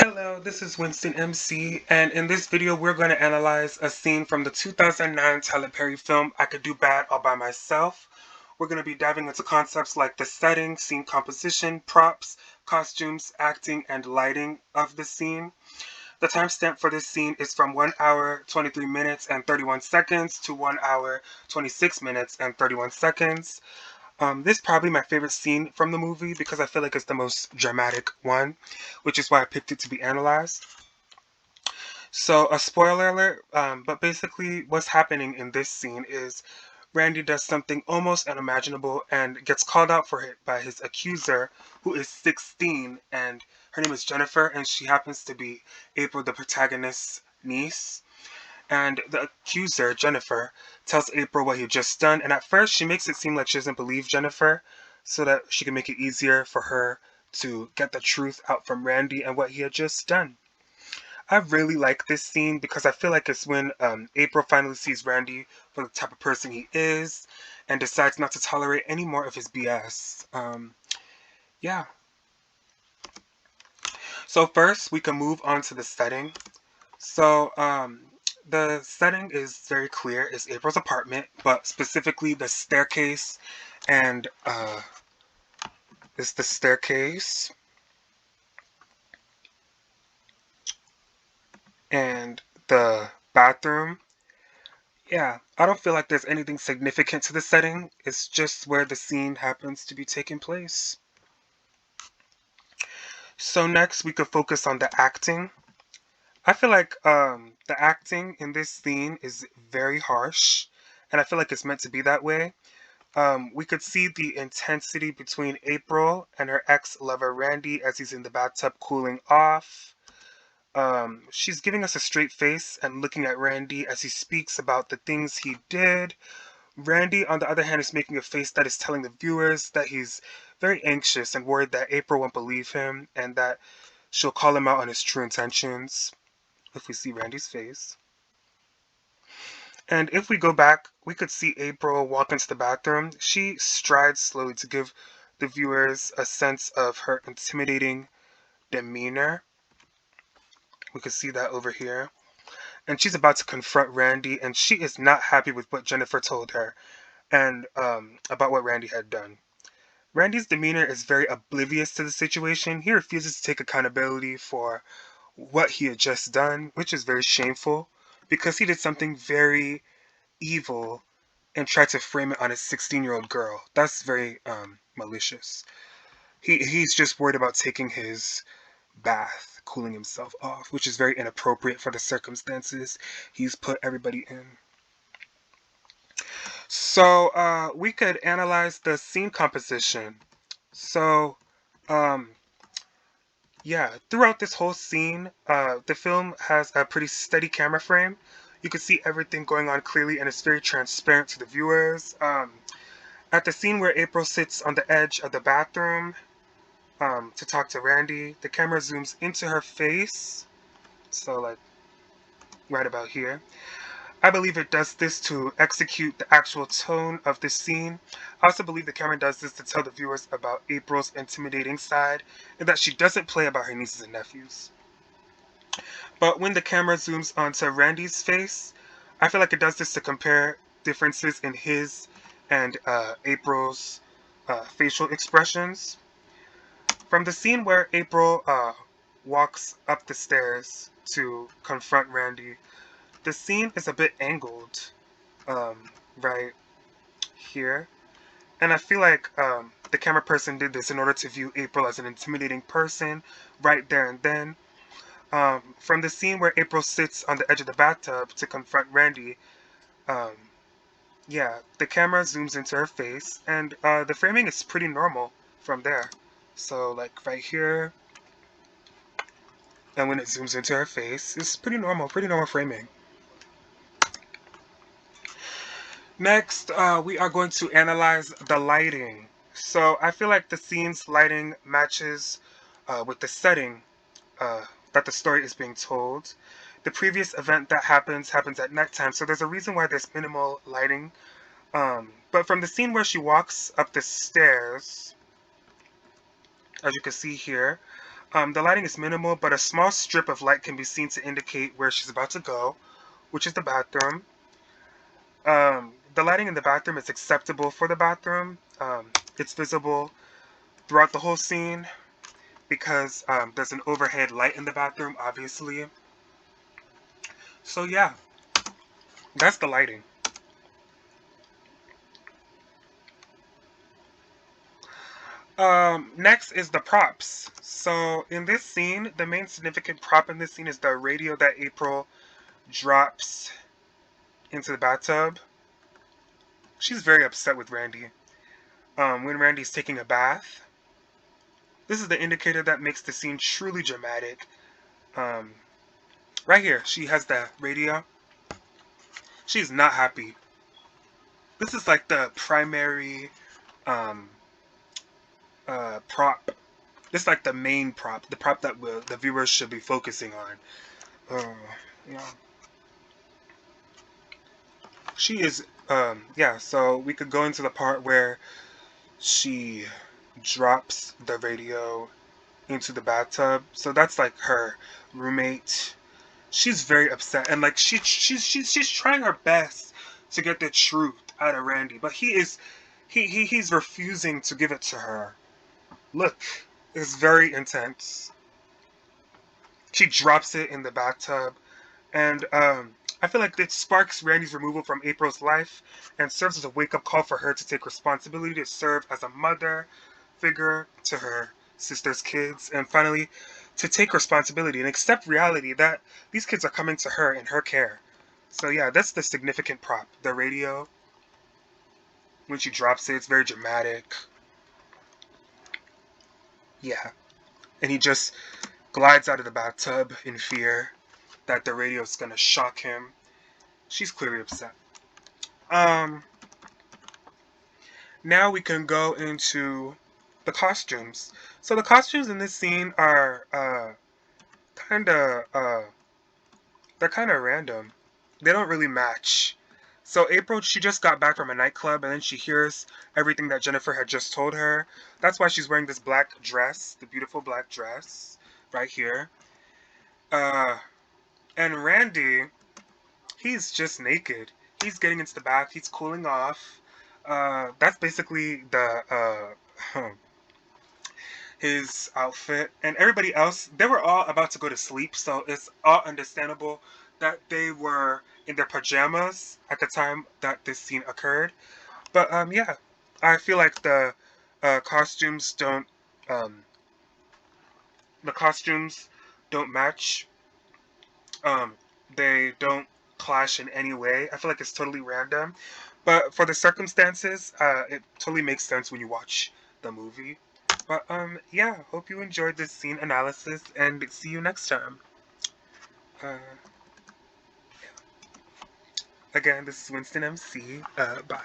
Hello, this is Winston MC, and in this video we're going to analyze a scene from the 2009 Tyler Perry film I Could Do Bad All By Myself. We're going to be diving into concepts like the setting, scene composition, props, costumes, acting, and lighting of the scene. The timestamp for this scene is from 1 hour, 23 minutes, and 31 seconds to 1 hour, 26 minutes, and 31 seconds. This is probably my favorite scene from the movie because I feel like it's the most dramatic one, which is why I picked it to be analyzed. So, a spoiler alert, but basically, what's happening in this scene is Randy does something almost unimaginable and gets called out for it by his accuser, who is 16, and her name is Jennifer, and she happens to be April, the protagonist's niece. And the accuser, Jennifer, tells April what he had just done, and at first she makes it seem like she doesn't believe Jennifer, so that she can make it easier for her to get the truth out from Randy and what he had just done. I really like this scene because I feel like it's when April finally sees Randy for the type of person he is and decides not to tolerate any more of his BS. Yeah. So first, we can move on to the setting. So the setting is very clear. It's April's apartment, but specifically the staircase and it's the staircase and the bathroom. Yeah, I don't feel like there's anything significant to the setting. It's just where the scene happens to be taking place. So next we could focus on the acting. I feel like the acting in this scene is very harsh, and I feel like it's meant to be that way. We could see the intensity between April and her ex-lover Randy as he's in the bathtub cooling off. She's giving us a straight face and looking at Randy as he speaks about the things he did. Randy, on the other hand, is making a face that is telling the viewers that he's very anxious and worried that April won't believe him and that she'll call him out on his true intentions if we see Randy's face. And if we go back, we could see April walk into the bathroom. She strides slowly to give the viewers a sense of her intimidating demeanor. We could see that over here. And she's about to confront Randy, and she is not happy with what Jennifer told her and about what Randy had done. Randy's demeanor is very oblivious to the situation. He refuses to take accountability for what he had just done, which is very shameful because he did something very evil and tried to frame it on a 16-year-old girl. That's very malicious. He's just worried about taking his bath, cooling himself off, which is very inappropriate for the circumstances he's put everybody in. So we could analyze the scene composition. So yeah, throughout this whole scene, the film has a pretty steady camera frame. You can see everything going on clearly, and it's very transparent to the viewers. At the scene where April sits on the edge of the bathroom to talk to Randy, the camera zooms into her face. So, like, right about here. I believe it does this to execute the actual tone of the scene. I also believe the camera does this to tell the viewers about April's intimidating side and that she doesn't play about her nieces and nephews. But when the camera zooms onto Randy's face, I feel like it does this to compare differences in his and April's facial expressions. From the scene where April walks up the stairs to confront Randy, the scene is a bit angled right here. And I feel like the camera person did this in order to view April as an intimidating person right there and then. From the scene where April sits on the edge of the bathtub to confront Randy, um, yeah, the camera zooms into her face, and the framing is pretty normal from there. So, like right here, and when it zooms into her face, it's pretty normal framing. Next, we are going to analyze the lighting. So, I feel like the scene's lighting matches with the setting that the story is being told. The previous event that happens at nighttime, so there's a reason why there's minimal lighting. But from the scene where she walks up the stairs, as you can see here, The lighting is minimal, but a small strip of light can be seen to indicate where she's about to go, which is the bathroom. The lighting in the bathroom is acceptable for the bathroom. It's visible throughout the whole scene because there's an overhead light in the bathroom, obviously. So yeah, that's the lighting. Next is the props. So in this scene, the main significant prop in this scene is the radio that April drops into the bathtub. She's very upset with Randy. When Randy's taking a bath. This is the indicator that makes the scene truly dramatic. Um, right here, she has the radio. She's not happy. This is like the primary um, prop. This is like the main prop, the prop that the viewers should be focusing on. Uh, yeah. She is, yeah, so we could go into the part where she drops the radio into the bathtub. So that's like her roommate. She's very upset, and like she's trying her best to get the truth out of Randy, but he's refusing to give it to her. Look, it's very intense. She drops it in the bathtub, and I feel like it sparks Randy's removal from April's life and serves as a wake up call for her to take responsibility to serve as a mother figure to her sister's kids, and finally to take responsibility and accept reality that these kids are coming to her in her care. So yeah, that's the significant prop. The radio, when she drops it, it's very dramatic. Yeah. And he just glides out of the bathtub in fear that the radio is gonna shock him. She's clearly upset. Um, Now we can go into the costumes. So the costumes in this scene are kind of they're kind of random. They don't really match. So April, she just got back from a nightclub and then she hears everything that Jennifer had just told her. That's why she's wearing this black dress, the beautiful black dress right here. Uh, and Randy, he's just naked. He's getting into the bath. He's cooling off. That's basically the his outfit, and everybody else, they were all about to go to sleep, so it's all understandable that they were in their pajamas at the time that this scene occurred. But yeah, I feel like costumes don't um, the costumes don't match. Um, they don't clash in any way. I feel like it's totally random, but for the circumstances, it totally makes sense when you watch the movie. But yeah, hope you enjoyed this scene analysis and see you next time. Uh, again, this is Winston MC. Bye.